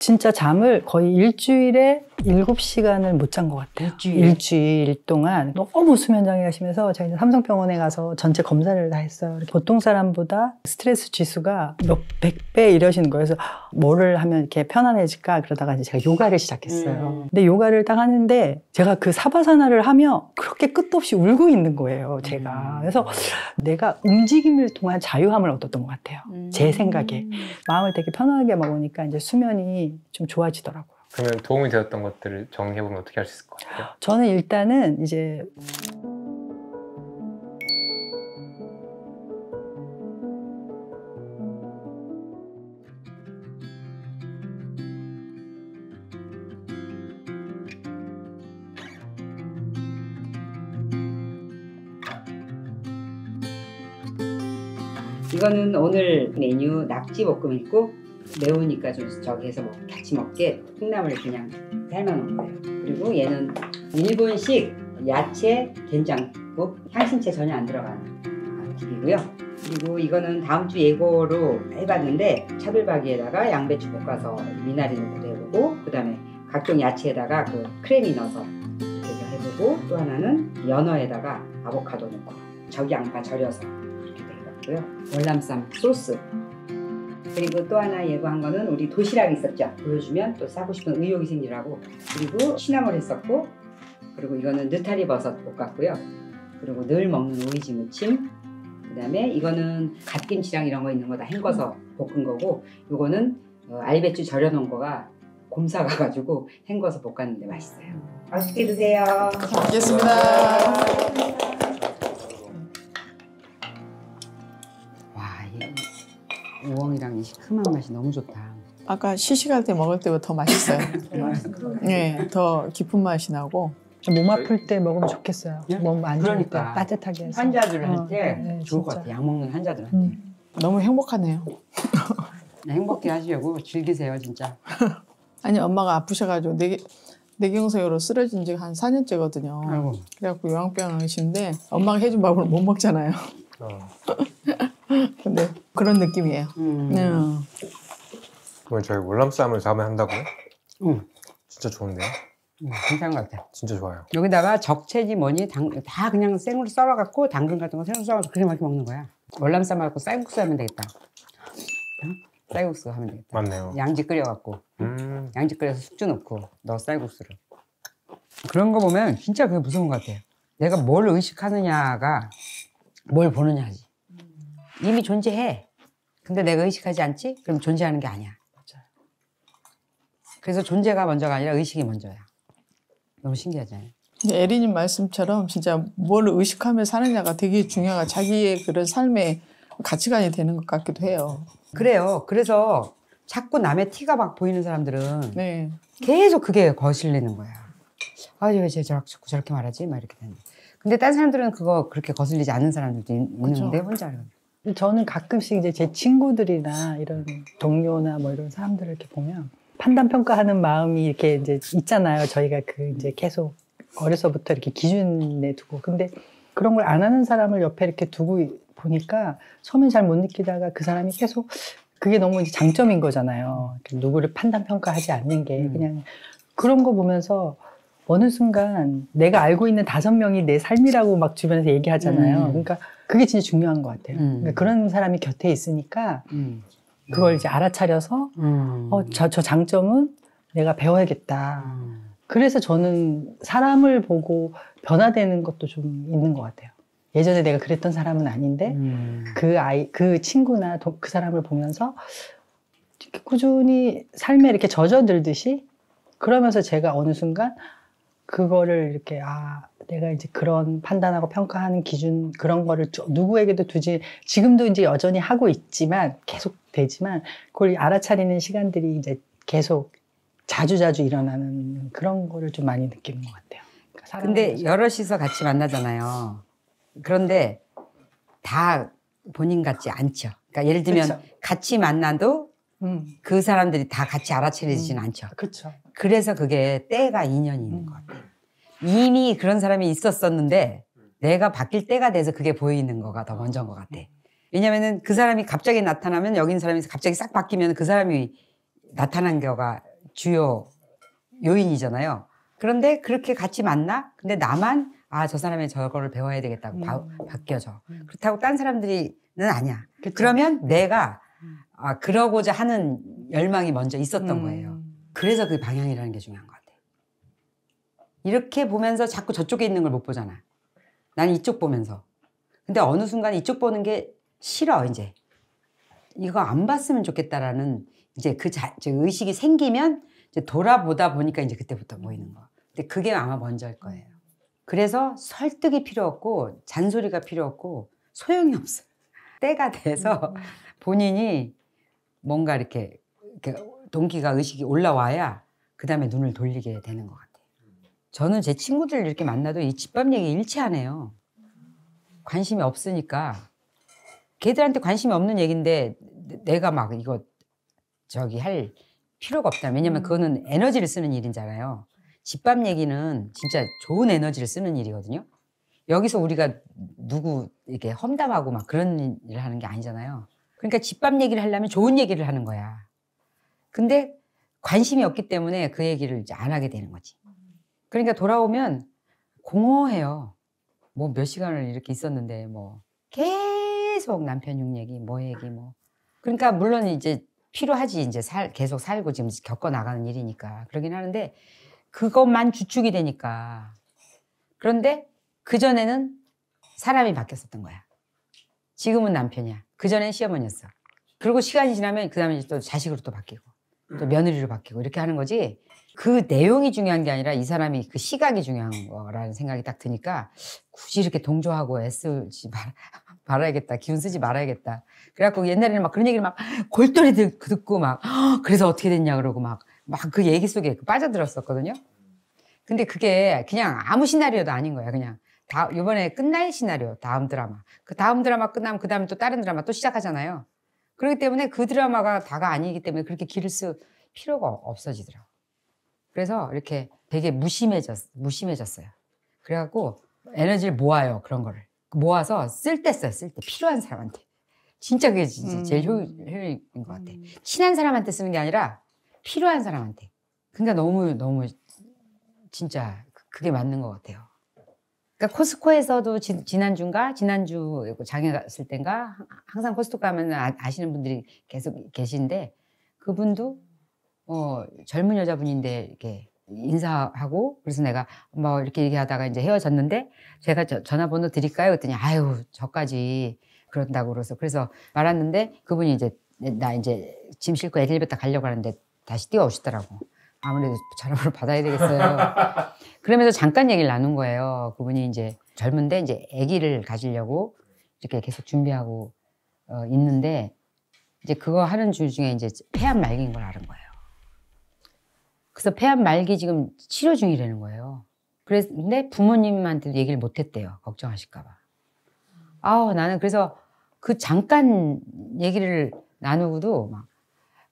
진짜 잠을 거의 일주일에 7시간을 못 잔 것 같아요. 일주일 동안 너무 수면 장애하시면서 제가 이제 삼성병원에 가서 전체 검사를 다 했어요. 보통 사람보다 스트레스 지수가 몇 백 배 이러시는 거예요. 그래서 뭐를 하면 이렇게 편안해질까 그러다가 이제 제가 요가를 시작했어요. 근데 요가를 딱 하는데 제가 그 사바사나를 하며 그렇게 끝도 없이 울고 있는 거예요, 제가. 그래서 내가 움직임을 통한 자유함을 얻었던 것 같아요. 제 생각에. 마음을 되게 편안하게 먹으니까 이제 수면이 좀 좋아지더라고요. 그러면 도움이 되었던 것들을 정리해보면 어떻게 할 수 있을 것 같아요? 저는 일단은 이제 이거는 오늘 메뉴 낙지볶음 있고 매우니까 좀 저기에서 같이 먹게 콩나물을 그냥 삶아놓은 거예요. 그리고 얘는 일본식 야채 된장국, 향신채 전혀 안 들어가는 튀기고요. 그리고 이거는 다음 주 예고로 해봤는데 차돌박이에다가 양배추 볶아서 미나리 넣고 해보고, 그 다음에 각종 야채에다가 그 크래미 넣어서 이렇게 해서 해보고, 또 하나는 연어에다가 아보카도 넣고 저기 양파 절여서 이렇게 해봤고요. 월남쌈 소스. 그리고 또 하나 예고한 거는 우리 도시락 있었죠. 보여주면 또 싸고 싶은 의욕이 생기라고. 그리고 시나몬 했었고, 그리고 이거는 느타리 버섯 볶았고요. 그리고 늘 먹는 오이지 무침. 그 다음에 이거는 갓김치랑 이런 거 있는 거 다 헹궈서 볶은 거고, 요거는 알배추 절여 놓은 거가 곰사 가가지고 헹궈서 볶았는데 맛있어요. 맛있게 드세요. 잘 먹겠습니다. 우엉이랑 이 시큼한 맛이 너무 좋다. 아까 시식할 때 먹을 때보다 더 맛있어요. 네, 더 깊은 맛이 나고. 몸 아플 때 먹으면 좋겠어요. 예? 몸 안 좋을 때 그러니까. 따뜻하게 해서. 환자들한테 좋을 것 진짜. 같아. 약 먹는 환자들한테. 너무 행복하네요. 행복해 하시려고 즐기세요, 진짜. 아니, 엄마가 아프셔가지고 뇌경색으로 쓰러진 지가 한 4년째거든요. 아이고. 그래갖고 요양병원이신데 엄마가 해준 밥을 못 먹잖아요. 근데 그런 느낌이에요. 그러면 저희 월남쌈을 다음에 한다고요? 진짜 좋은데요? 괜찮은 것 같아. 진짜 좋아요. 여기다가 적채지 뭐니 다 그냥 생으로 썰어갖고 당근 같은 거 생으로 썰어서 그렇게 이렇게 먹는 거야. 월남쌈 말고 쌀국수 하면 되겠다. 응? 쌀국수 하면 되겠다. 맞네요. 양지 끓여갖고 양지 끓여서 숙주 넣고 넣어 쌀국수를. 그런 거 보면 진짜 그게 무서운 것 같아요. 내가 뭘 의식하느냐가 뭘 보느냐지. 이미 존재해. 근데 내가 의식하지 않지? 그럼 존재하는 게 아니야. 그래서 존재가 먼저가 아니라 의식이 먼저야. 너무 신기하잖아요. 에리님 말씀처럼 진짜 뭘 의식하며 사느냐가 되게 중요하고 자기의 그런 삶의 가치관이 되는 것 같기도 해요. 그래요. 그래서 자꾸 남의 티가 막 보이는 사람들은 네. 계속 그게 거슬리는 거야. 아, 왜 쟤 자꾸 저렇게 말하지? 막 이렇게 되는. 근데 다른 사람들은 그거 그렇게 거슬리지 않는 사람들도 있는데 혼자. 저는 가끔씩 이제 제 친구들이나 이런 동료나 뭐 이런 사람들을 이렇게 보면 판단 평가하는 마음이 이렇게 이제 있잖아요. 저희가 그 이제 계속 어려서부터 이렇게 기준에 두고. 근데 그런 걸 안 하는 사람을 옆에 이렇게 두고 보니까 처음엔 잘 못 느끼다가 그 사람이 계속 그게 너무 이제 장점인 거잖아요. 누구를 판단 평가하지 않는 게 그냥 그런 거 보면서 어느 순간 내가 알고 있는 5명이 내 삶이라고 막 주변에서 얘기하잖아요. 그러니까 그게 진짜 중요한 것 같아요. 그러니까 그런 사람이 곁에 있으니까 그걸 이제 알아차려서 저 장점은 내가 배워야겠다. 그래서 저는 사람을 보고 변화되는 것도 좀 있는 것 같아요. 예전에 내가 그랬던 사람은 아닌데 그 친구나 그 사람을 보면서 이렇게 꾸준히 삶에 이렇게 젖어들듯이 그러면서 제가 어느 순간 그거를 이렇게 내가 이제 그런 판단하고 평가하는 기준 그런 거를 누구에게도 두지 지금도 이제 여전히 하고 있지만 계속 되지만 그걸 알아차리는 시간들이 이제 계속 자주자주 일어나는 그런 거를 좀 많이 느끼는 것 같아요. 그러니까 근데 여럿이서 같이 만나잖아요. 그런데 다 본인 같지 않죠. 그러니까 예를 들면 그쵸. 같이 만나도 그 사람들이 다 같이 알아차리지는 않죠. 그렇죠. 그래서 그게 때가 인연이 있는 것 같아요. 이미 그런 사람이 있었었는데 내가 바뀔 때가 돼서 그게 보이는 거가 더 먼저인 것 같아. 왜냐면은 그 사람이 갑자기 나타나면 여기 있는 사람이 갑자기 싹 바뀌면 그 사람이 나타난 거가 주요 요인이잖아요. 그런데 그렇게 같이 만나? 근데 나만 저 사람의 저거를 배워야 되겠다고 바뀌어져. 그렇다고 딴 사람들이는 아니야. 그쵸. 그러면 내가 그러고자 하는 열망이 먼저 있었던 거예요. 그래서 그 방향이라는 게 중요한 것 같아. 이렇게 보면서 자꾸 저쪽에 있는 걸 못 보잖아. 나는 이쪽 보면서. 근데 어느 순간 이쪽 보는 게 싫어, 이제. 이거 안 봤으면 좋겠다라는 이제 그 의식이 생기면 이제 돌아보다 보니까 이제 그때부터 보이는 거. 근데 그게 아마 먼저일 거예요. 그래서 설득이 필요 없고 잔소리가 필요 없고 소용이 없어요. 때가 돼서 본인이 뭔가 이렇게 동기가 의식이 올라와야 그 다음에 눈을 돌리게 되는 것 같아요. 저는 제 친구들 이렇게 만나도 이 집밥 얘기 일체 안 해요. 관심이 없으니까. 걔들한테 관심이 없는 얘기인데 내가 막 이거 할 필요가 없다. 왜냐면 그거는 에너지를 쓰는 일이잖아요. 집밥 얘기는 진짜 좋은 에너지를 쓰는 일이거든요. 여기서 우리가 누구 이렇게 험담하고 막 그런 일을 하는 게 아니잖아요. 그러니까 집밥 얘기를 하려면 좋은 얘기를 하는 거야. 근데 관심이 없기 때문에 그 얘기를 이제 안 하게 되는 거지. 그러니까 돌아오면 공허해요. 뭐 몇 시간을 이렇게 있었는데 뭐 계속 남편 육 얘기, 뭐 얘기 뭐. 그러니까 물론 이제 필요하지. 이제 계속 살고 지금 겪어 나가는 일이니까 그러긴 하는데 그것만 주축이 되니까. 그런데 그전에는 사람이 바뀌었었던 거야. 지금은 남편이야. 그전엔 시어머니였어. 그리고 시간이 지나면 그 다음에 또 자식으로 또 바뀌고 또 며느리로 바뀌고 이렇게 하는 거지. 그 내용이 중요한 게 아니라 이 사람이 그 시각이 중요한 거라는 생각이 딱 드니까 굳이 이렇게 동조하고 애쓰지 말아야겠다. 기운 쓰지 말아야겠다. 그래갖고 옛날에는 막 그런 얘기를 막 골똘히 듣고 막 그래서 어떻게 됐냐 그러고 막 그 얘기 속에 빠져들었었거든요. 근데 그게 그냥 아무 시나리오도 아닌 거야. 그냥 이번에 끝날 시나리오, 다음 드라마. 그 다음 드라마 끝나면 그 다음에 또 다른 드라마 또 시작하잖아요. 그렇기 때문에 그 드라마가 다가 아니기 때문에 그렇게 길을 쓸 필요가 없어지더라고. 그래서 이렇게 되게 무심해졌어요. 그래갖고 에너지를 모아요. 그런 거를. 모아서 쓸 때 써요. 쓸 때. 필요한 사람한테. 진짜 그게 진짜 제일 효율인 것 같아. 친한 사람한테 쓰는 게 아니라 필요한 사람한테. 그러니까 너무 진짜 그게 맞는 것 같아요. 그러니까 코스코에서도 지난주 장에 갔을 땐가 항상 코스코 가면 아시는 분들이 계속 계신데 그분도 젊은 여자분인데 이렇게 인사하고 그래서 내가 뭐 이렇게 얘기하다가 이제 헤어졌는데 제가 전화번호 드릴까요? 그랬더니 아유 저까지 그런다고 그래서 말았는데 그분이 이제 나 이제 짐 싣고 엘리베이터 가려고 하는데 다시 뛰어오시더라고. 아무래도 전화번호 받아야 되겠어요. 그러면서 잠깐 얘기를 나눈 거예요. 그분이 이제 젊은데 이제 아기를 가지려고 이렇게 계속 준비하고 있는데 이제 그거 하는 중에 이제 폐암 말기인 걸 알은 거예요. 그래서 폐암 말기 지금 치료 중이라는 거예요. 근데 부모님한테도 얘기를 못 했대요. 걱정하실까 봐. 나는 그래서 그 잠깐 얘기를 나누고도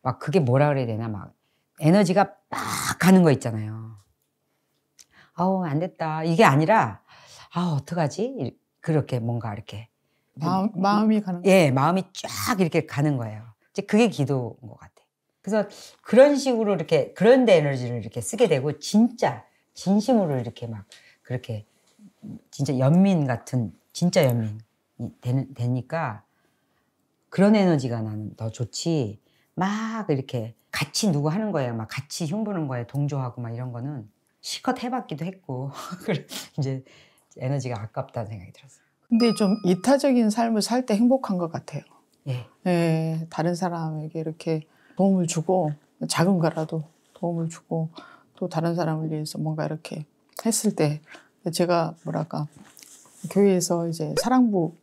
막 그게 뭐라 그래야 되나 막 에너지가 막 가는 거 있잖아요. 안 됐다. 이게 아니라 어떡하지? 그렇게 뭔가 이렇게 마음이 가는 거예요. 예, 마음이 쫙 이렇게 가는 거예요. 이제 그게 기도인 것 같아. 그래서 그런 식으로 이렇게 그런 데 에너지를 이렇게 쓰게 되고 진짜 진심으로 이렇게 막 그렇게 진짜 연민 같은 진짜 연민이 되니까 그런 에너지가 나는 더 좋지. 막 이렇게 같이 누구 하는 거예요. 막 같이 흉보는 거예요. 동조하고 막 이런 거는 실컷 해봤기도 했고 이제 에너지가 아깝다는 생각이 들었어요. 근데 좀 이타적인 삶을 살 때 행복한 것 같아요. 예. 네, 다른 사람에게 이렇게 도움을 주고 작은 거라도 도움을 주고 또 다른 사람을 위해서 뭔가 이렇게 했을 때 제가 뭐랄까 교회에서 이제 사랑부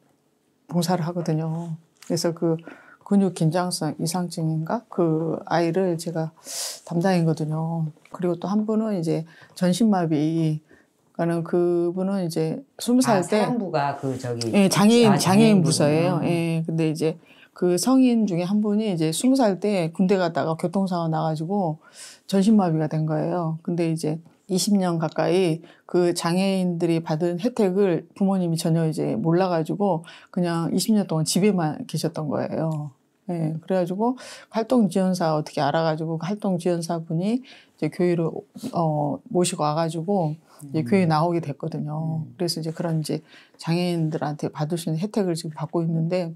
봉사를 하거든요. 그래서 그 근육 긴장성 이상증인가 그 아이를 제가 담당이거든요. 그리고 또 한 분은 이제 전신마비 가는 그분은 이제 20살 때 사랑부가 그 저기 예, 장애인 부서예요. 부분이요? 예. 근데 이제 그 성인 중에 한 분이 이제 20살 때 군대 갔다가 교통사고 나가지고 전신마비가 된 거예요. 근데 이제 20년 가까이 그 장애인들이 받은 혜택을 부모님이 전혀 이제 몰라가지고 그냥 20년 동안 집에만 계셨던 거예요. 예, 그래가지고 활동지원사 어떻게 알아가지고 활동지원사 분이 이제 교회를 모시고 와가지고 이제 교회 나오게 됐거든요. 그래서 이제 그런 이제 장애인들한테 받을 수 있는 혜택을 지금 받고 있는데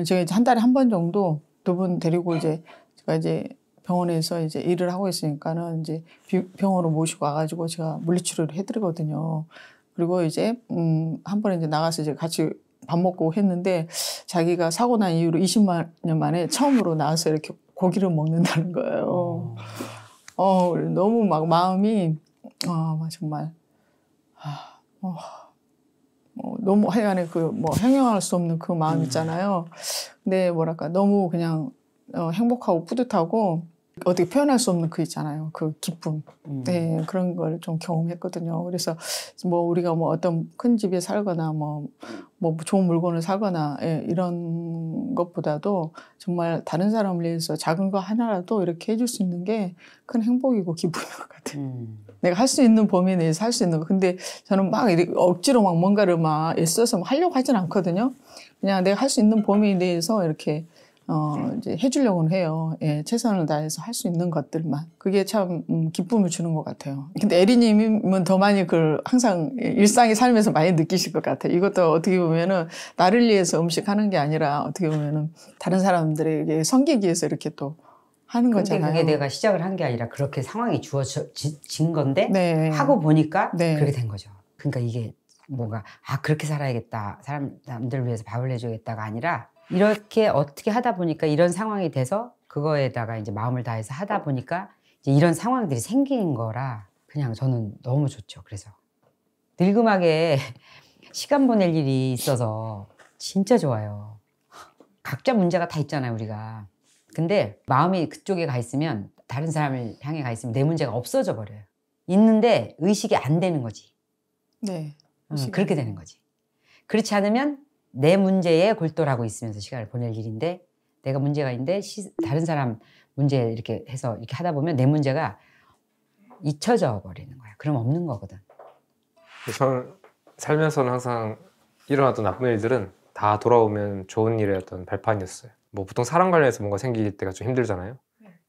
제가 이제 한 달에 한 번 정도 두 분 데리고 이제 제가 이제 병원에서 이제 일을 하고 있으니까는 이제 병원으로 모시고 와가지고 제가 물리치료를 해드리거든요. 그리고 이제 한 번에 이제 나가서 이제 같이 밥 먹고 했는데 자기가 사고 난 이후로 20만 년 만에 처음으로 나와서 이렇게 고기를 먹는다는 거예요. 너무 막 마음이 정말 너무 하여간에 그 뭐 형용할 수 없는 그 마음 있잖아요. 근데 뭐랄까 너무 그냥 행복하고 뿌듯하고 어떻게 표현할 수 없는 그 있잖아요. 그 기쁨. 네, 그런 걸 좀 경험했거든요. 그래서 뭐 우리가 뭐 어떤 큰 집에 살거나 뭐 좋은 물건을 사거나 이런 것보다도 정말 다른 사람을 위해서 작은 거 하나라도 이렇게 해줄 수 있는 게 큰 행복이고 기쁨인 것 같아요. 내가 할 수 있는 범위 내에서 할 수 있는 거. 근데 저는 막 이렇게 억지로 막 뭔가를 막 애써서 하려고 하진 않거든요. 그냥 내가 할 수 있는 범위 내에서 이렇게 이제 해주려고는 해요. 예, 최선을 다해서 할 수 있는 것들만. 그게 참 기쁨을 주는 것 같아요. 근데 에리님은 더 많이 그걸 항상 일상의 삶에서 많이 느끼실 것 같아요. 이것도 어떻게 보면은 나를 위해서 음식하는 게 아니라 어떻게 보면은 다른 사람들에게 섬기기 위해서 이렇게 또 하는 근데 거잖아요. 그게 내가 시작을 한 게 아니라 그렇게 상황이 주어진 건데 네. 하고 보니까 네. 그렇게 된 거죠. 그러니까 이게 뭔가 그렇게 살아야겠다. 사람들을 위해서 밥을 내줘야겠다가 아니라 이렇게 어떻게 하다 보니까 이런 상황이 돼서 그거에다가 이제 마음을 다해서 하다 보니까 이제 이런 상황들이 생긴 거라 그냥 저는 너무 좋죠. 그래서 늙음하게 시간 보낼 일이 있어서 진짜 좋아요. 각자 문제가 다 있잖아요, 우리가. 근데 마음이 그쪽에 가 있으면 다른 사람을 향해 가 있으면 내 문제가 없어져 버려요. 있는데 의식이 안 되는 거지. 네. 그렇게 되는 거지. 그렇지 않으면 내 문제에 골똘하고 있으면서 시간을 보낼 일인데 내가 문제가 있는데 다른 사람 문제 이렇게 해서 이렇게 하다 보면 내 문제가 잊혀져 버리는 거야. 그럼 없는 거거든. 저는 살면서는 항상 일어났던 나쁜 일들은 다 돌아오면 좋은 일의 어떤 발판이었어요. 뭐 보통 사람 관련해서 뭔가 생길 때가 좀 힘들잖아요.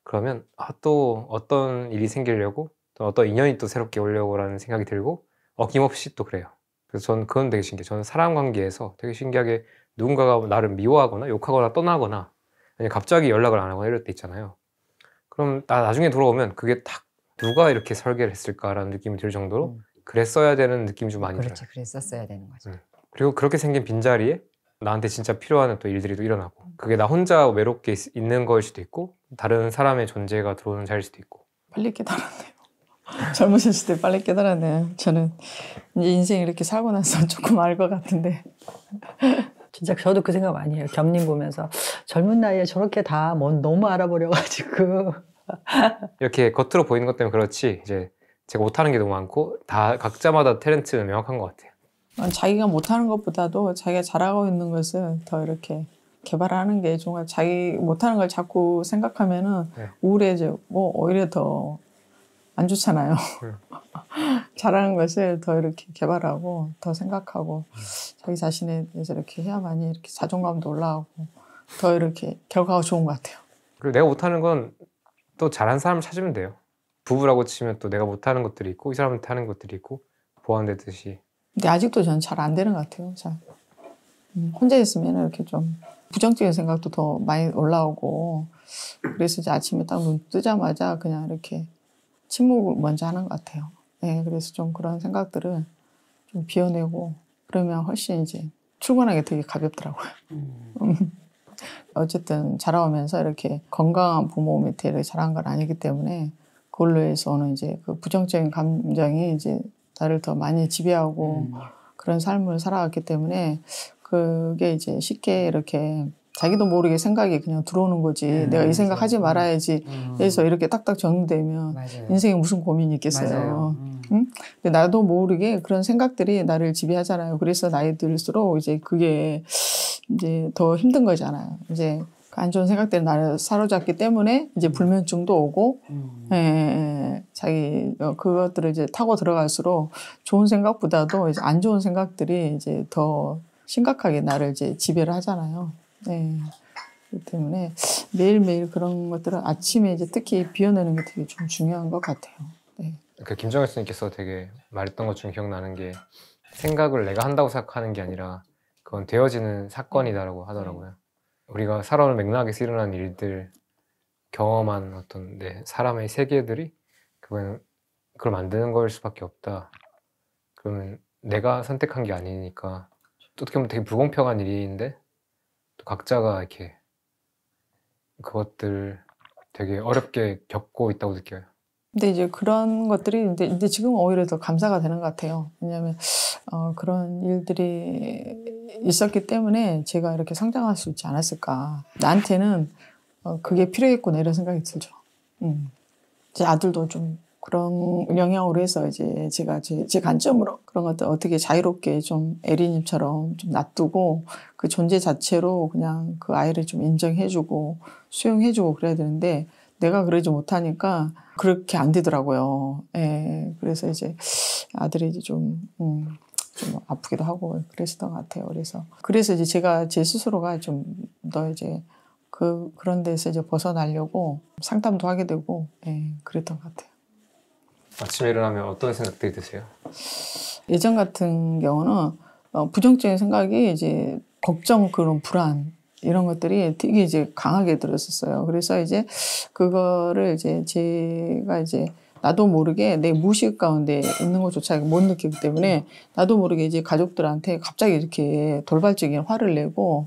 그러면 또 어떤 일이 생기려고 또 어떤 인연이 또 새롭게 오려고 라는 생각이 들고 어김없이 또 그래요. 그래서 저는 그건 되게 신기해요. 저는 사람 관계에서 되게 신기하게 누군가가 나를 미워하거나 욕하거나 떠나거나 아니면 갑자기 연락을 안 하거나 이럴 때 있잖아요. 그럼 나중에 돌아오면 그게 딱 누가 이렇게 설계를 했을까라는 느낌이 들 정도로 그랬어야 되는 느낌이 좀 많이 들어요. 그렇지, 그랬었어야 되는 거죠. 그리고 그렇게 생긴 빈자리에 나한테 진짜 필요한 또 일들이 또 일어나고 그게 나 혼자 외롭게 있는 거일 수도 있고 다른 사람의 존재가 들어오는 자리일 수도 있고. 빨리 깨달았네요. 젊으셨을 때 빨리 깨달았네요. 저는 이제 인생 이렇게 살고 나서 조금 알 것 같은데. 진짜 저도 그 생각 많이 해요. 겸님 보면서 젊은 나이에 저렇게 다 너무 알아버려가지고 이렇게 겉으로 보이는 것 때문에 그렇지 이제 제가 못하는 게 너무 많고 다 각자마다 탤런트는 명확한 것 같아요. 자기가 못하는 것보다도 자기가 잘하고 있는 것을 더 이렇게 개발하는 게 정말 자기 못하는 걸 자꾸 생각하면은 우울해지고 오히려 더 안 좋잖아요. 잘하는 것을 더 이렇게 개발하고 더 생각하고 자기 자신에 대해서 이렇게 해야만이 이렇게 자존감도 올라가고 더 이렇게 결과가 좋은 것 같아요. 그리고 내가 못하는 건 또 잘하는 사람을 찾으면 돼요. 부부라고 치면 또 내가 못하는 것들이 있고 이 사람한테 하는 것들이 있고 보완되듯이. 근데 아직도 저는 잘 안 되는 것 같아요. 잘. 혼자 있으면 이렇게 좀 부정적인 생각도 더 많이 올라오고 그래서 이제 아침에 딱 눈 뜨자마자 그냥 이렇게 침묵을 먼저 하는 것 같아요. 네, 그래서 좀 그런 생각들을 좀 비워내고 그러면 훨씬 이제 출근하기 되게 가볍더라고요. 어쨌든 자라오면서 이렇게 건강한 부모 밑에 이렇게 자란 건 아니기 때문에 그걸로 해서 오는 이제 그 부정적인 감정이 이제 나를 더 많이 지배하고 그런 삶을 살아왔기 때문에 그게 이제 쉽게 이렇게 자기도 모르게 생각이 그냥 들어오는 거지. 내가 이 생각 하지 말아야지 해서 이렇게 딱딱 정리되면 맞아요. 인생에 무슨 고민이 있겠어요. 응? 근데 나도 모르게 그런 생각들이 나를 지배하잖아요. 그래서 나이 들수록 이제 그게 이제 더 힘든 거잖아요. 이제 안 좋은 생각들이 나를 사로잡기 때문에 이제 불면증도 오고, 자기 그것들을 이제 타고 들어갈수록 좋은 생각보다도 이제 안 좋은 생각들이 이제 더 심각하게 나를 이제 지배를 하잖아요. 네. 그렇기 때문에 매일매일 그런 것들은 아침에 이제 특히 비워내는 게 되게 좀 중요한 것 같아요. 네. 그 김정일 스님께서 되게 말했던 것 중에 기억나는 게 생각을 내가 한다고 생각하는 게 아니라 그건 되어지는 사건이다라고 하더라고요. 우리가 살아오는 맥락에서 일어난 일들, 경험한 어떤 사람의 세계들이 그걸 만드는 걸 수밖에 없다. 그러면 내가 선택한 게 아니니까 또 어떻게 보면 되게 불공평한 일인데 또 각자가 이렇게 그것들 되게 어렵게 겪고 있다고 느껴요. 근데 이제 그런 것들이 이제 지금 오히려 더 감사가 되는 것 같아요. 왜냐하면 그런 일들이 있었기 때문에 제가 이렇게 성장할 수 있지 않았을까. 나한테는 그게 필요했구나 이런 생각이 들죠. 제 아들도 좀 그런 영향으로 해서 이제 제가 제 관점으로 그런 것들 어떻게 자유롭게 좀 에리님처럼 좀 놔두고 그 존재 자체로 그냥 그 아이를 좀 인정해주고 수용해주고 그래야 되는데 내가 그러지 못하니까 그렇게 안 되더라고요. 예, 그래서 이제 아들이 이제 좀 아프기도 하고 그랬었던 것 같아요. 그래서 이제 제가 제 스스로가 좀 더 이제 그런 데서 이제 벗어나려고 상담도 하게 되고 그랬던 것 같아요. 아침에 일어나면 어떤 생각들이 드세요? 예전 같은 경우는 부정적인 생각이 이제 걱정, 그런 불안 이런 것들이 되게 이제 강하게 들었었어요. 그래서 이제 그거를 이제 제가 이제 나도 모르게 내 무의식 가운데 있는 것조차 못 느끼기 때문에 나도 모르게 이제 가족들한테 갑자기 이렇게 돌발적인 화를 내고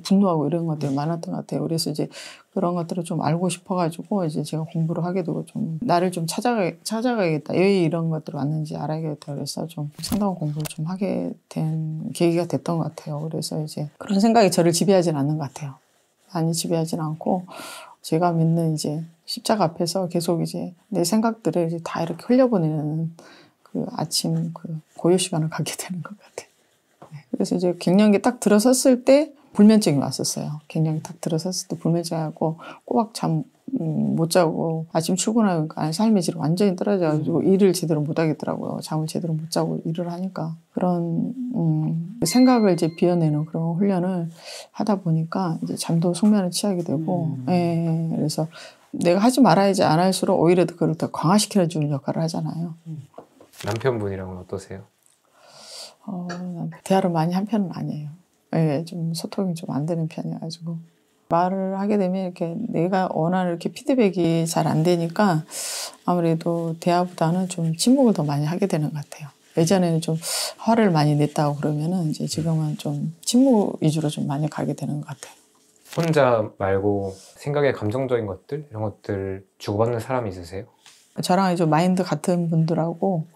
분노하고 이런 것들이 많았던 것 같아요. 그래서 이제 그런 것들을 좀 알고 싶어가지고 이제 제가 공부를 하게 되고 좀 나를 좀 찾아가야겠다. 왜 이런 것들이 왔는지 알아야겠다. 그래서 좀 상담 공부를 좀 하게 된 계기가 됐던 것 같아요. 그래서 이제 그런 생각이 저를 지배하지는 않는 것 같아요. 많이 지배하지는 않고 제가 믿는 이제 십자가 앞에서 계속 이제 내 생각들을 이제 다 이렇게 흘려보내는 그 아침 그 고요 시간을 갖게 되는 것 같아요. 그래서 이제 갱년기 딱 들어섰을 때 불면증이 왔었어요. 갱년기 딱 들어섰을 때 불면증하고 꼬박 잠 못 자고 아침 출근하니까 삶의 질이 완전히 떨어져가지고 일을 제대로 못 하겠더라고요. 잠을 제대로 못 자고 일을 하니까 그런 생각을 이제 비워내는 그런 훈련을 하다 보니까 이제 잠도 숙면을 취하게 되고 그래서 내가 하지 말아야지 안 할수록 오히려 그걸 더 강화시켜주는 역할을 하잖아요. 남편분이랑은 어떠세요? 대화를 많이 한 편은 아니에요. 좀 소통이 좀 안 되는 편이어가지고 말을 하게 되면 이렇게 내가 원하는 이렇게 피드백이 잘 안 되니까 아무래도 대화보다는 좀 침묵을 더 많이 하게 되는 것 같아요. 예전에는 좀 화를 많이 냈다고 그러면은 이제 지금은 좀 침묵 위주로 좀 많이 가게 되는 것 같아요. 혼자 말고 생각의 감정적인 것들 이런 것들 주고받는 사람이 있으세요? 저랑 이제 마인드 같은 분들하고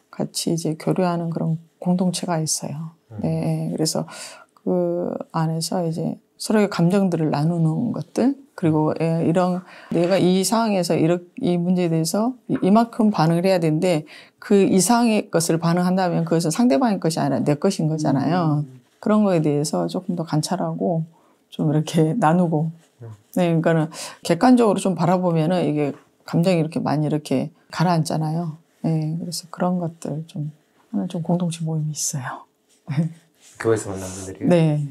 같이 이제 교류하는 그런 공동체가 있어요. 네, 그래서 그 안에서 이제 서로의 감정들을 나누는 것들 그리고 이런 내가 이 상황에서 이 문제에 대해서 이만큼 반응을 해야 되는데 그 이상의 것을 반응한다면 그것은 상대방의 것이 아니라 내 것인 거잖아요. 그런 거에 대해서 조금 더 관찰하고 좀 이렇게 나누고 네, 그러니까는 객관적으로 좀 바라보면은 이게 감정이 이렇게 많이 이렇게 가라앉잖아요. 네, 그래서 그런 것들 좀 하는 좀 공동체 모임이 있어요. 교회에서 만난 분들이요? 네.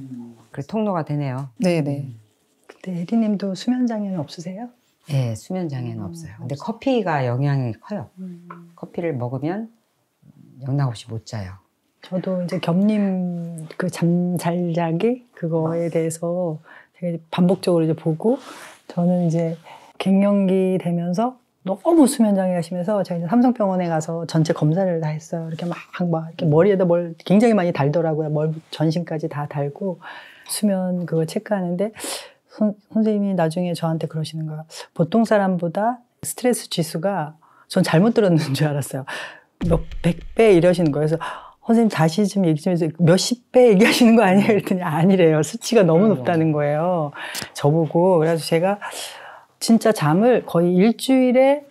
그 통로가 되네요. 네네. 근데 에리님도 수면 장애는 없으세요? 네, 수면 장애는 없어요. 근데 커피가 영향이 커요. 커피를 먹으면 영락 없이 못 자요. 저도 이제 겸님 그 잠 잘 자기 그거에 대해서 제가 이제 반복적으로 이제 보고 저는 이제 갱년기 되면서 너무 수면 장애가 심해서 제가 이제 삼성병원에 가서 전체 검사를 다 했어요. 이렇게 막 이렇게 머리에다 뭘 굉장히 많이 달더라고요. 전신까지 다 달고 수면 그거 체크하는데 선생님이 나중에 저한테 그러시는 거예요. 보통 사람보다 스트레스 지수가 전 잘못 들었는 줄 알았어요. 몇 100배 이러시는 거예요. 그래서 선생님 다시 좀 얘기 좀 해주세요. 몇십 배 얘기하시는 거 아니에요? 그랬더니 아니래요. 수치가 너무 높다는 거예요. 저보고. 그래서 제가 진짜 잠을 거의 일주일에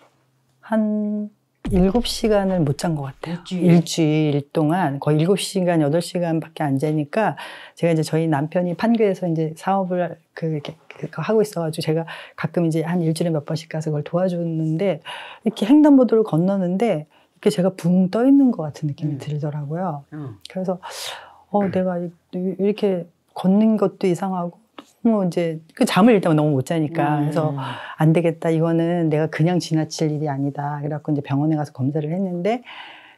한 7시간을 못 잔 것 같아요. 일주일 동안 거의 7시간, 8시간밖에 안 자니까 제가 이제 저희 남편이 판교에서 이제 사업을 이렇게 하고 있어가지고 제가 가끔 이제 한 일주일에 몇 번씩 가서 그걸 도와주는데 이렇게 횡단보도를 건너는데 이렇게 제가 붕 떠 있는 것 같은 느낌이 들더라고요. 그래서 내가 이렇게 걷는 것도 이상하고 뭐 이제 그 잠을 일단 너무 못 자니까 그래서 안 되겠다. 이거는 내가 그냥 지나칠 일이 아니다. 그래갖고 이제 병원에 가서 검사를 했는데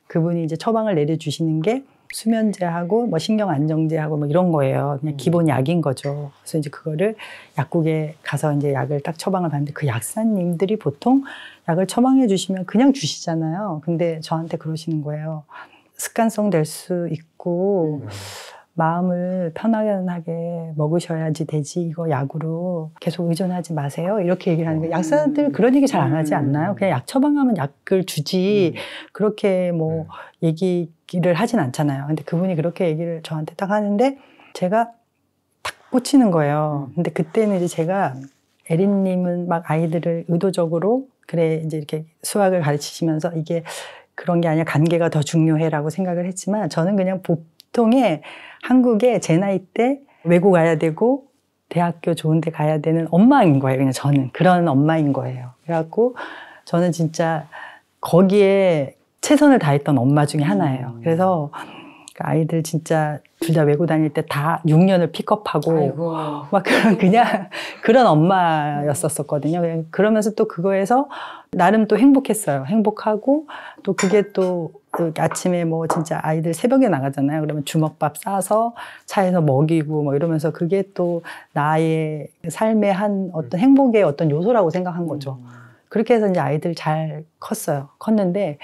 그분이 이제 처방을 내려주시는 게 수면제하고 뭐 신경 안정제하고 뭐 이런 거예요. 그냥 기본 약인 거죠. 그래서 이제 그거를 약국에 가서 이제 약을 딱 처방을 받는데 그 약사님들이 보통 약을 처방해 주시면 그냥 주시잖아요. 근데 저한테 그러시는 거예요. 습관성 될 수 있고 마음을 편안하게 먹으셔야지 되지 이거 약으로 계속 의존하지 마세요. 이렇게 얘기를 하는 거예요. 약사들 그런 얘기 잘 안 하지 않나요? 그냥 약 처방하면 약을 주지 그렇게 뭐 얘기를 하진 않잖아요. 근데 그분이 그렇게 얘기를 저한테 딱 하는데 제가 탁 꽂히는 거예요. 근데 그때는 이제 제가 에린님은 막 아이들을 의도적으로 그래 이제 이렇게 수학을 가르치시면서 이게 그런 게 아니라 관계가 더 중요해라고 생각을 했지만 저는 그냥 보통의 한국에 제 나이 때 외국 가야 되고 대학교 좋은 데 가야 되는 엄마인 거예요. 그냥 저는 그런 엄마인 거예요. 그래갖고 저는 진짜 거기에 최선을 다했던 엄마 중에 하나예요. 그래서 아이들 진짜 둘 다 외고 다닐 때 다 6년을 픽업하고 아이고. 막 그냥 그런 엄마였었거든요. 그러면서 또 그거에서 나름 또 행복했어요. 행복하고 또 그게 또 아침에 뭐 진짜 아이들 새벽에 나가잖아요. 그러면 주먹밥 싸서 차에서 먹이고 뭐 이러면서 그게 또 나의 삶의 한 어떤 행복의 어떤 요소라고 생각한 거죠. 그렇게 해서 이제 아이들 잘 컸어요. 컸는데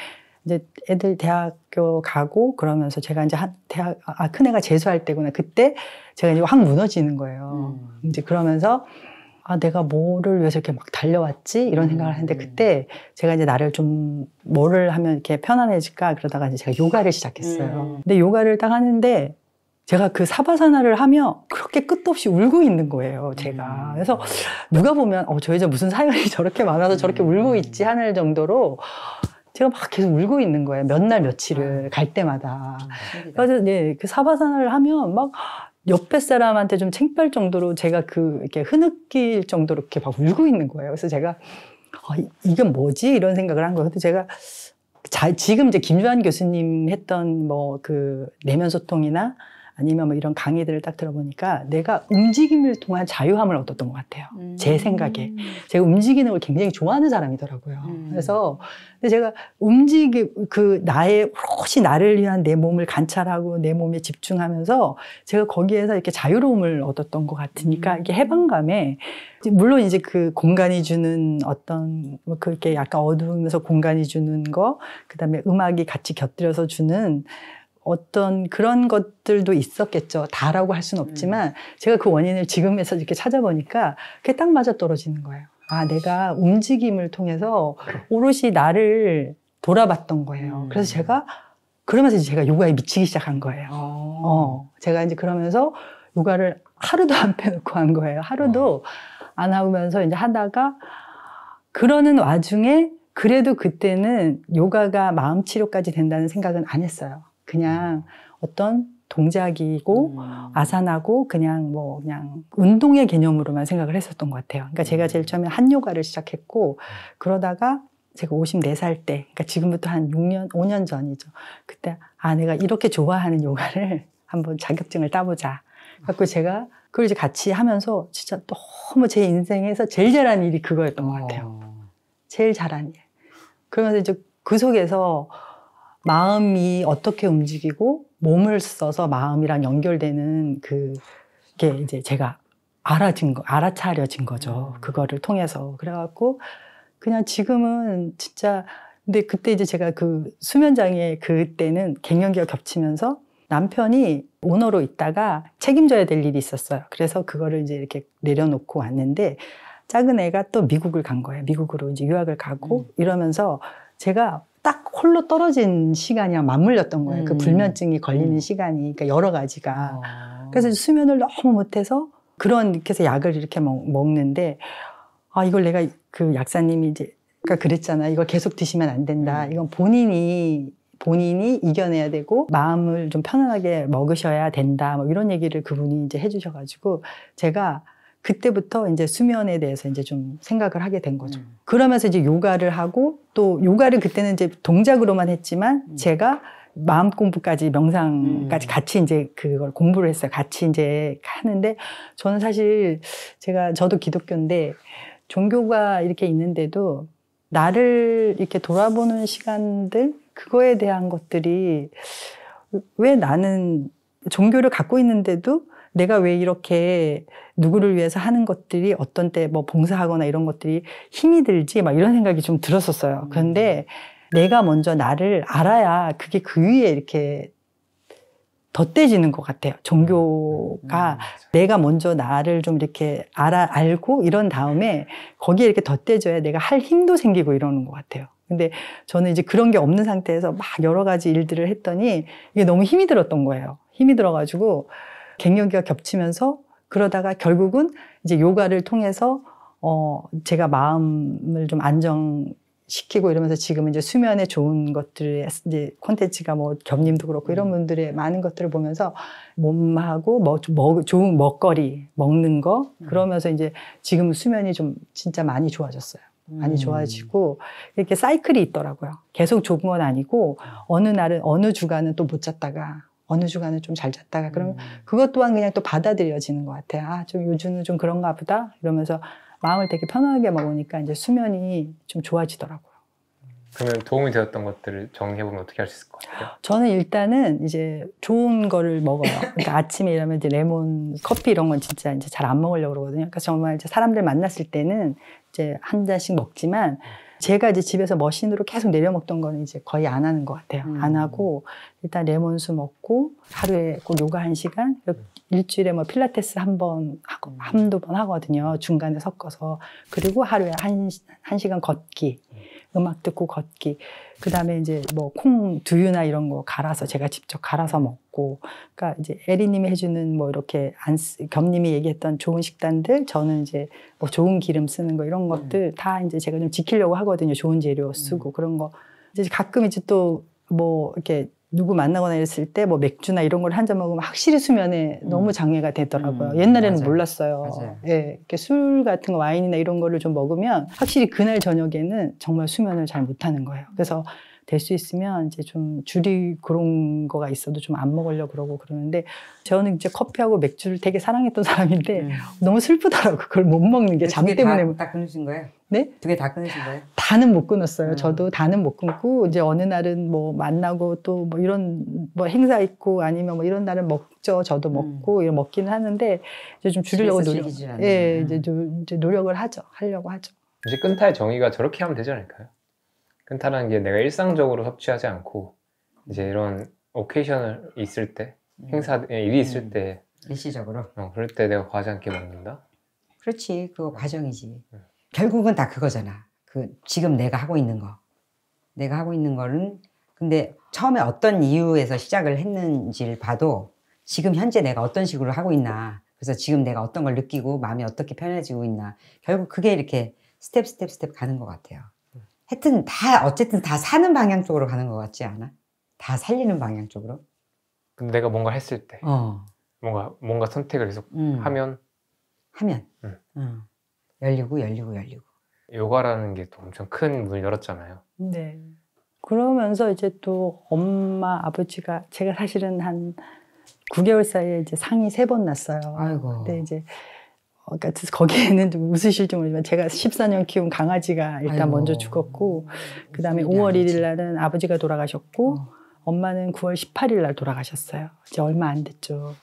이제 애들 대학교 가고 그러면서 제가 이제 큰애가 재수할 때구나. 그때 제가 이제 확 무너지는 거예요. 이제 그러면서 내가 뭐를 위해서 이렇게 막 달려왔지? 이런 생각을 하는데 그때 제가 이제 나를 좀 뭐를 하면 이렇게 편안해질까? 그러다가 이제 제가 요가를 시작했어요. 근데 요가를 딱 하는데 제가 그 사바사나를 하며 그렇게 끝도 없이 울고 있는 거예요, 제가. 그래서 누가 보면 저 여자 무슨 사연이 저렇게 많아서 저렇게 울고 있지 하는 정도로 제가 막 계속 울고 있는 거예요. 몇 날 며칠을 갈 때마다. 그래서 네, 그 사바사나를 하면 막 옆에 사람한테 좀 창피할 정도로 제가 이렇게 흐느낄 정도로 이렇게 막 울고 있는 거예요. 그래서 제가 이게 뭐지? 이런 생각을 한 거예요. 근데 제가 지금 이제 김주환 교수님 했던 뭐 그 내면 소통이나 아니면 뭐 이런 강의들을 딱 들어보니까 내가 움직임을 통한 자유함을 얻었던 것 같아요. 제 생각에. 제가 움직이는 걸 굉장히 좋아하는 사람이더라고요. 그래서 근데 제가 오롯이 나를 위한 내 몸을 관찰하고 내 몸에 집중하면서 제가 거기에서 이렇게 자유로움을 얻었던 것 같으니까 이게 해방감에 물론 이제 그 공간이 주는 어떤 뭐 그렇게 약간 어두우면서 공간이 주는 거, 그다음에 음악이 같이 곁들여서 주는 어떤 그런 것들도 있었겠죠. 다라고 할 수는 없지만 제가 그 원인을 지금에서 이렇게 찾아보니까 그게 딱 맞아떨어지는 거예요. 내가 움직임을 통해서 오롯이 나를 돌아봤던 거예요. 그래서 그러면서 제가 요가에 미치기 시작한 거예요. 제가 이제 그러면서 요가를 하루도 안 빼놓고 한 거예요. 하루도 안 하면서 이제 하다가 그러는 와중에 그래도 그때는 요가가 마음 치료까지 된다는 생각은 안 했어요. 그냥 어떤 동작이고 아사나고 그냥 운동의 개념으로만 생각을 했었던 것 같아요. 그러니까 제가 제일 처음에 한요가를 시작했고 그러다가 제가 54살 때, 그러니까 지금부터 한 5년 전이죠. 그때 내가 이렇게 좋아하는 요가를 한번 자격증을 따보자. 그래서 제가 그걸 이제 같이 하면서 진짜 너무 제 인생에서 제일 잘한 일이 그거였던 것 같아요. 제일 잘한 일. 그러면서 이제 그 속에서 마음이 어떻게 움직이고 몸을 써서 마음이랑 연결되는 그게 이제 제가 알아차려진 거죠. 그거를 통해서. 그래갖고 그냥 지금은 진짜 근데 그때 이제 제가 그 수면장애 그때는 갱년기가 겹치면서 남편이 오너로 있다가 책임져야 될 일이 있었어요. 그래서 그거를 이제 이렇게 내려놓고 왔는데 작은 애가 또 미국을 간 거예요. 미국으로 이제 유학을 가고 이러면서 제가 딱 홀로 떨어진 시간이랑 맞물렸던 거예요. 그 불면증이 걸리는 시간이, 그러니까 여러 가지가. 그래서 수면을 너무 못해서 그렇게 해서 약을 이렇게 먹는데, 이걸 내가 그 약사님이 이제, 그러니까 그랬잖아. 이걸 계속 드시면 안 된다. 이건 본인이 이겨내야 되고, 마음을 좀 편안하게 먹으셔야 된다. 뭐 이런 얘기를 그분이 이제 해주셔가지고, 제가 그때부터 이제 수면에 대해서 이제 좀 생각을 하게 된 거죠. 그러면서 이제 요가를 하고 또 요가를 그때는 이제 동작으로만 했지만 제가 마음 공부까지 명상까지 같이 이제 그걸 공부를 했어요. 같이 이제 하는데 저는 사실 저도 기독교인데 종교가 이렇게 있는데도 나를 이렇게 돌아보는 시간들 그거에 대한 것들이 왜 나는 종교를 갖고 있는데도 내가 왜 이렇게 누구를 위해서 하는 것들이 어떤 때 뭐 봉사하거나 이런 것들이 힘이 들지 막 이런 생각이 좀 들었었어요. 그런데 내가 먼저 나를 알아야 그게 그 위에 이렇게 덧대지는 것 같아요. 종교가 내가 먼저 나를 좀 이렇게 알고 이런 다음에 거기에 이렇게 덧대져야 내가 할 힘도 생기고 이러는 것 같아요. 근데 저는 이제 그런 게 없는 상태에서 막 여러 가지 일들을 했더니 이게 너무 힘이 들었던 거예요. 힘이 들어가지고 갱년기가 겹치면서 그러다가 결국은 이제 요가를 통해서 제가 마음을 좀 안정시키고 이러면서 지금은 이제 수면에 좋은 것들의 이제 콘텐츠가 뭐 겸님도 그렇고 이런 분들의 많은 것들을 보면서 몸하고 좋은 먹거리 먹는 거 그러면서 이제 지금 수면이 좀 진짜 많이 좋아졌어요. 많이 좋아지고 이렇게 사이클이 있더라고요. 계속 좋은 건 아니고 어느 날은 어느 주간은 또 못 잤다가 어느 주간은 좀 잘 잤다가 그러면 그것 또한 그냥 또 받아들여지는 것 같아요. 아, 좀 요즘은 좀 그런가 보다 이러면서 마음을 되게 편하게 먹으니까 이제 수면이 좀 좋아지더라고요. 그러면 도움이 되었던 것들을 정리해보면 어떻게 할 수 있을 것 같아요? 저는 일단은 이제 좋은 거를 먹어요. 그러니까 아침에 일어나면 이제 레몬, 커피 이런 건 진짜 이제 잘 안 먹으려고 그러거든요. 그러니까 정말 이제 사람들 만났을 때는 이제 한 잔씩 먹지만 제가 이제 집에서 머신으로 계속 내려 먹던 거는 이제 거의 안 하는 것 같아요. 안 하고 일단 레몬수 먹고 하루에 꼭 요가 1시간, 일주일에 뭐 필라테스 한두 번 하거든요. 중간에 섞어서. 그리고 하루에 1시간 걷기. 음악 듣고 걷기. 그 다음에 이제 뭐 두유나 이런 거 갈아서 제가 직접 갈아서 먹고. 그러니까 이제 에리님이 해주는 뭐 이렇게 겸님이 얘기했던 좋은 식단들, 저는 이제 뭐 좋은 기름 쓰는 거 이런 것들 다 이제 제가 좀 지키려고 하거든요. 좋은 재료 쓰고 그런 거. 이제 가끔 이제 또 뭐 이렇게 누구 만나거나 이랬을 때 뭐 맥주나 이런 걸 한 잔 먹으면 확실히 수면에 너무 장애가 되더라고요. 옛날에는 맞아요. 몰랐어요. 맞아요. 예, 이렇게 술 같은 거 와인이나 이런 거를 좀 먹으면 확실히 그날 저녁에는 정말 수면을 잘 못하는 거예요. 그래서 될 수 있으면 이제 좀 줄이 그런 거가 있어도 좀 안 먹으려고 그러고 그러는데 저는 이제 커피하고 맥주를 되게 사랑했던 사람인데 너무 슬프더라고. 그걸 못 먹는 게 잠 때문에. 다 끊으신 거예요? 네? 2개 다 끊으신 거예요? 다는 못 끊었어요. 저도 다는 못 끊고 이제 어느 날은 뭐 만나고 또 뭐 이런 뭐 행사 있고 아니면 뭐 이런 날은 먹죠. 저도 먹고 이런 먹기는 하는데 이제 좀 줄이려고 예, 이제 노력을 하려고 하죠. 이제 끈타의 정의가 저렇게 하면 되지 않을까요? 끈타라는 게 내가 일상적으로 섭취하지 않고 이제 이런 오케이션을 있을 때 행사 일이 있을 때 일시적으로. 그럴 때 내가 과하지 않게 먹는다. 그렇지, 그거 과정이지. 결국은 다 그거잖아. 지금 내가 하고 있는 거. 내가 하고 있는 거는 근데 처음에 어떤 이유에서 시작을 했는지를 봐도 지금 현재 내가 어떤 식으로 하고 있나. 그래서 지금 내가 어떤 걸 느끼고 마음이 어떻게 편해지고 있나. 결국 그게 이렇게 스텝 가는 것 같아요. 하여튼 어쨌든 다 사는 방향 쪽으로 가는 것 같지 않아? 다 살리는 방향 쪽으로. 근데 내가 뭔가 했을 때 뭔가 선택을 계속 하면 열리고. 요가라는 게 또 엄청 큰 문을 열었잖아요. 네. 그러면서 이제 또 엄마, 아버지가 제가 사실은 한 9개월 사이에 이제 상이 3번 났어요. 아이고. 근데 이제 그러니까 거기에는 좀 웃으실지 모르지만 제가 14년 키운 강아지가 일단 아이고. 먼저 죽었고 그 다음에 무슨 일이 5월 아니지. 1일 날은 아버지가 돌아가셨고 엄마는 9월 18일 날 돌아가셨어요. 이제 얼마 안 됐죠.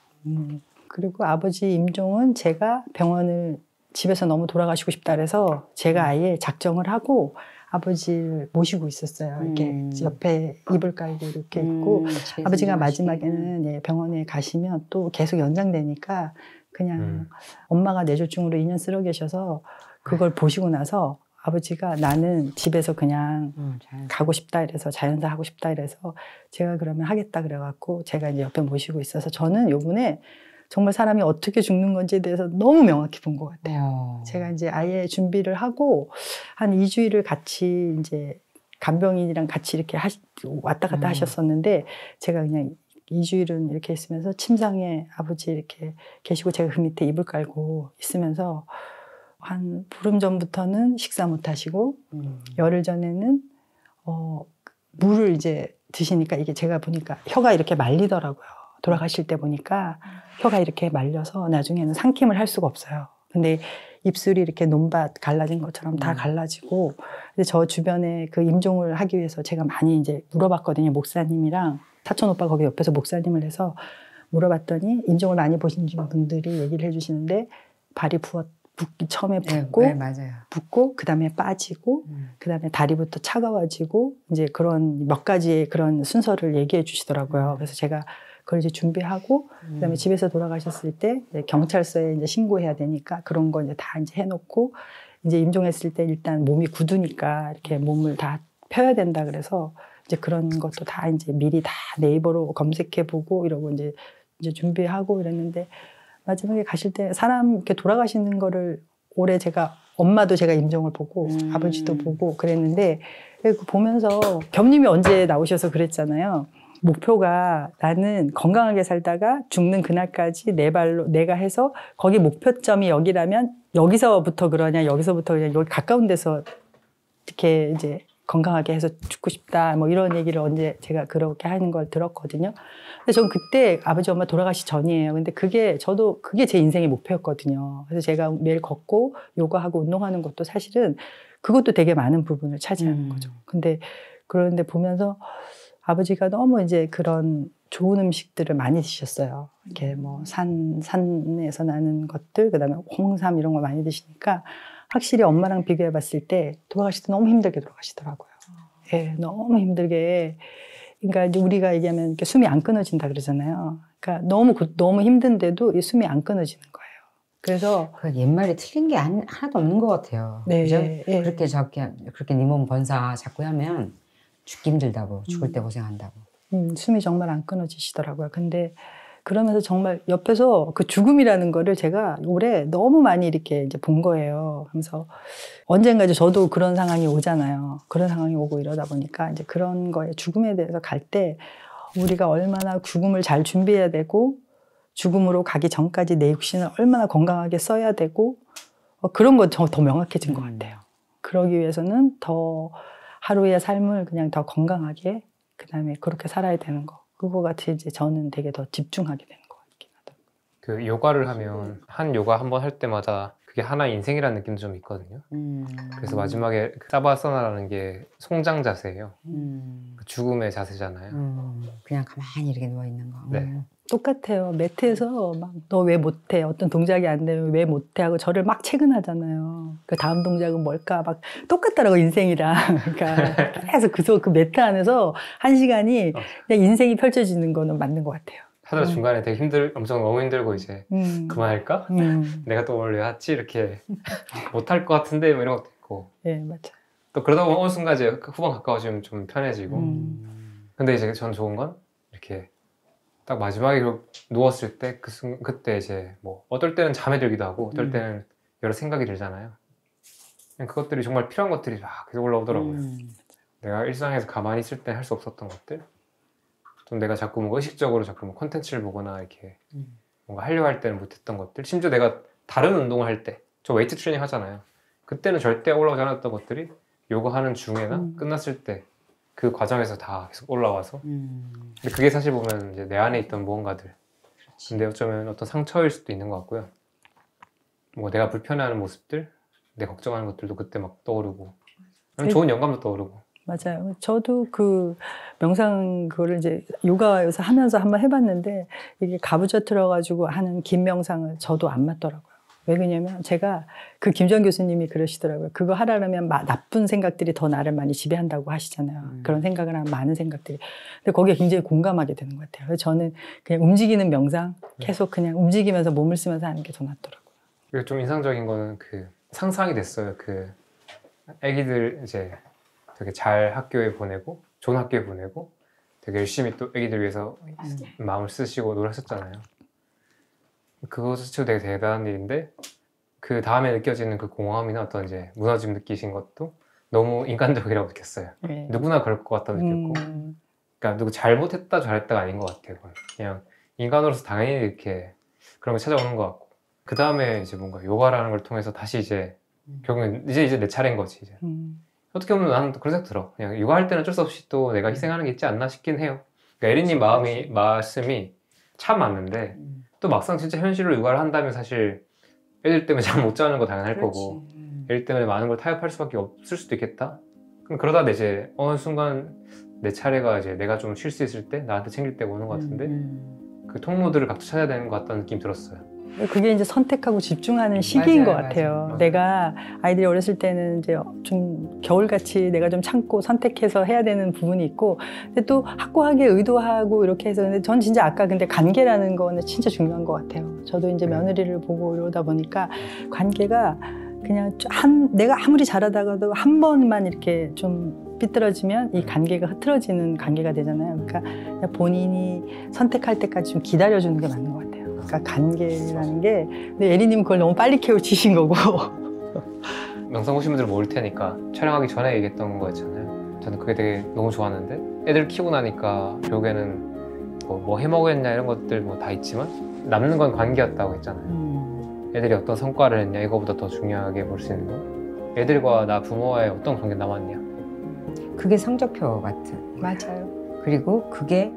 그리고 아버지 임종은 제가 병원을 집에서 너무 돌아가시고 싶다 그래서 제가 아예 작정을 하고 아버지를 모시고 있었어요. 이렇게 옆에 이불 깔고 이렇게 있고 아버지가 마지막에는 예, 병원에 가시면 또 계속 연장되니까 그냥 엄마가 뇌졸중으로 2년 쓰러 계셔서 그걸 보시고 나서 아버지가 나는 집에서 그냥 가고 싶다 이래서 자연사 하고 싶다 이래서 제가 그러면 하겠다 그래갖고 제가 이제 옆에 모시고 있어서 저는 요번에 정말 사람이 어떻게 죽는 건지에 대해서 너무 명확히 본 것 같아요. 제가 이제 아예 준비를 하고 한 2주일을 같이 이제 간병인이랑 같이 이렇게 왔다 갔다 하셨었는데 제가 그냥 2주일은 이렇게 있으면서 침상에 아버지 이렇게 계시고 제가 그 밑에 이불 깔고 있으면서 한 보름 전부터는 식사 못 하시고 열흘 전에는 물을 이제 드시니까 이게 제가 보니까 혀가 이렇게 말리더라고요. 돌아가실 때 보니까 혀가 이렇게 말려서 나중에는 삼킴을 할 수가 없어요. 근데 입술이 이렇게 논밭 갈라진 것처럼 다 갈라지고, 근데 저 주변에 그 임종을 하기 위해서 제가 많이 이제 물어봤거든요. 목사님이랑 사촌 오빠 거기 옆에서 목사님을 해서 물어봤더니 임종을 많이 보신 분들이 얘기를 해주시는데 발이 붓기 처음에 붓고, 네, 맞아요. 붓고 그다음에 빠지고 그다음에 다리부터 차가워지고 이제 그런 몇 가지의 그런 순서를 얘기해 주시더라고요. 그래서 제가 그걸 이제 준비하고 그다음에 집에서 돌아가셨을 때 경찰서에 이제 신고해야 되니까 그런 거 이제 다 이제 해놓고 이제 임종했을 때 일단 몸이 굳으니까 이렇게 몸을 다 펴야 된다 그래서 이제 그런 것도 다 이제 미리 다 네이버로 검색해보고 이러고 이제 준비하고 이랬는데 마지막에 가실 때 사람 이렇게 돌아가시는 거를 올해 제가 엄마도 제가 임종을 보고 아버지도 보고 그랬는데 보면서 겸님이 언제 나오셔서 그랬잖아요. 목표가 나는 건강하게 살다가 죽는 그날까지 내 발로 내가 해서 거기 목표점이 여기라면 여기서부터 그러냐 여기서부터 그냥 여기 가까운 데서 이렇게 이제 건강하게 해서 죽고 싶다 뭐 이런 얘기를 언제 제가 그렇게 하는 걸 들었거든요. 근데 전 그때 아버지 엄마 돌아가시 전이에요. 근데 저도 그게 제 인생의 목표였거든요. 그래서 제가 매일 걷고 요가하고 운동하는 것도 사실은 그것도 되게 많은 부분을 차지하는 거죠. 근데 그런데 보면서 아버지가 너무 이제 그런 좋은 음식들을 많이 드셨어요. 이렇게 뭐 산에서 나는 것들, 그다음에 홍삼 이런 걸 많이 드시니까 확실히 엄마랑 비교해 봤을 때 돌아가실 때 너무 힘들게 돌아가시더라고요. 예, 너무 힘들게. 그러니까 이제 우리가 얘기하면 이렇게 숨이 안 끊어진다 그러잖아요. 그러니까 너무 힘든데도 이 숨이 안 끊어지는 거예요. 그래서 그 옛말에 틀린 게 하나도 없는 것 같아요. 네, 그죠? 예. 그렇게 네 몸 번사 자꾸 하면 죽기 힘들다고, 죽을 때 고생한다고. 숨이 정말 안 끊어지시더라고요. 근데 그러면서 정말 옆에서 그 죽음이라는 거를 제가 올해 너무 많이 이렇게 이제 본 거예요. 그래서 언젠가 이제 저도 그런 상황이 오잖아요. 그런 상황이 오고 이러다 보니까 이제 그런 거에 죽음에 대해서 갈 때 우리가 얼마나 죽음을 잘 준비해야 되고 죽음으로 가기 전까지 내 육신을 얼마나 건강하게 써야 되고 그런 거 더 명확해진 것 같아요. 그러기 위해서는 더 하루의 삶을 그냥 더 건강하게 그다음에 그렇게 살아야 되는 거. 그거 같이 이제 저는 되게 더 집중하게 되는 것 같긴 하더라고요. 그 요가를 하면 한 요가 한 번 할 때마다 그게 하나의 인생이라는 느낌도 좀 있거든요. 그래서 마지막에 그 사바사나라는 게 송장 자세예요. 그 죽음의 자세잖아요. 그냥 가만히 이렇게 누워 있는 거. 네. 똑같아요. 매트에서 막 너 왜 못해? 어떤 동작이 안 되면 왜 못해? 하고 저를 막 체근하잖아요. 그 다음 동작은 뭘까? 막 똑같더라고 인생이랑. 그러니까 계속 그 매트 안에서 1시간이 그냥 인생이 펼쳐지는 거는 맞는 것 같아요. 하다가 중간에 되게 엄청 너무 힘들고 이제 그만할까? 내가 또 원래 했지 이렇게 못할 것 같은데 뭐 이런 것도 있고. 예, 맞아요. 또 그러다 보면 어느 순간 이제 후반 가까워지면 좀 편해지고. 근데 이제 저는 좋은 건 이렇게 딱 마지막에 누웠을 때 그때 이제 뭐 어떨 때는 잠에 들기도 하고 어떨 때는 여러 생각이 들잖아요. 그것들이 정말 필요한 것들이 막 계속 올라오더라고요. 내가 일상에서 가만히 있을 때 할 수 없었던 것들, 좀 내가 자꾸 뭔가 의식적으로 자꾸 뭐 콘텐츠를 보거나 이렇게 뭔가 하려고 할 때는 못했던 것들, 심지어 내가 다른 운동을 할 때, 저 웨이트 트레이닝 하잖아요. 그때는 절대 올라오지 않았던 것들이 요가 하는 중에나 끝났을 때 그 과정에서 다 계속 올라와서. 근데 그게 사실 보면 이제 내 안에 있던 무언가들. 근데 어쩌면 어떤 상처일 수도 있는 것 같고요. 뭐 내가 불편해하는 모습들, 내 걱정하는 것들도 그때 막 떠오르고, 좋은 영감도 떠오르고. 맞아요. 저도 그 명상 그거를 이제 요가에서 하면서 한번 해봤는데 이게 가부좌 틀어가지고 하는 긴 명상을 저도 안 맞더라고요. 왜 그러냐면 제가 그 김주환 교수님이 그러시더라고요. 그거 하려면 나쁜 생각들이 더 나를 많이 지배한다고 하시잖아요. 그런 생각을 하면 많은 생각들이. 근데 거기에 굉장히 공감하게 되는 것 같아요. 그래서 저는 그냥 움직이는 명상 계속 그냥 움직이면서 몸을 쓰면서 하는 게 더 낫더라고요. 그리고 좀 인상적인 거는 그 상상이 됐어요. 그 애기들 이제 되게 잘 학교에 보내고 좋은 학교에 보내고 되게 열심히 또 애기들 위해서 마음을 쓰시고 노력하셨잖아요. 그거 자체도 되게 대단한 일인데 그 다음에 느껴지는 그 공허함이나 어떤 이제 무너짐 느끼신 것도 너무 인간적이라고 느꼈어요. 네. 누구나 그럴 것 같다고 느꼈고 그러니까 누구 잘못했다 잘했다가 아닌 것 같아요. 그냥 인간으로서 당연히 이렇게 그런 게 찾아오는 것 같고 그 다음에 이제 뭔가 요가라는 걸 통해서 다시 이제 결국엔 이제 내 차례인 거지 이제. 어떻게 보면 나는 또 그런 생각 들어. 그냥 육아할 때는 어쩔 수 없이 또 내가 희생하는 게 있지 않나 싶긴 해요. 그러니까 에리님 말씀이 참 맞는데 또 막상 진짜 현실로 육아를 한다면 사실 애들 때문에 잠 못 자는 거 당연할 거고 애들 때문에 많은 걸 타협할 수밖에 없을 수도 있겠다. 그럼 그러다 이제 어느 순간 내 차례가 이제 내가 좀 쉴 수 있을 때 나한테 챙길 때가 오는 것 같은데 그 통로들을 각자 찾아야 되는 것 같다는 느낌이 들었어요. 그게 이제 선택하고 집중하는 시기인 맞아요, 것 같아요. 맞아요. 내가 아이들이 어렸을 때는 이제 좀 겨울같이 내가 좀 참고 선택해서 해야 되는 부분이 있고, 근데 또 확고하게 의도하고 이렇게 해서, 근데 전 진짜 아까 근데 관계라는 거는 진짜 중요한 것 같아요. 저도 이제 며느리를 보고 이러다 보니까 관계가 그냥 내가 아무리 잘하다가도 한 번만 이렇게 좀 삐뚤어지면 이 관계가 흐트러지는 관계가 되잖아요. 그러니까 그냥 본인이 선택할 때까지 좀 기다려주는 게 맞는 것 같아요. 그러니까 관계라는 게, 근데 에리님은 그걸 너무 빨리 깨우치신 거고. 영상 보신 분들 모를 테니까 촬영하기 전에 얘기했던 거였잖아요. 저는 그게 되게 너무 좋았는데 애들 키우고 나니까 결국에는 뭐 해먹었냐 이런 것들 뭐 다 있지만 남는 건 관계였다고 했잖아요. 애들이 어떤 성과를 했냐 이거보다 더 중요하게 볼 수 있는 거, 애들과 나 부모와의 어떤 관계 남았냐. 그게 성적표 같은. 맞아요. 그리고 그게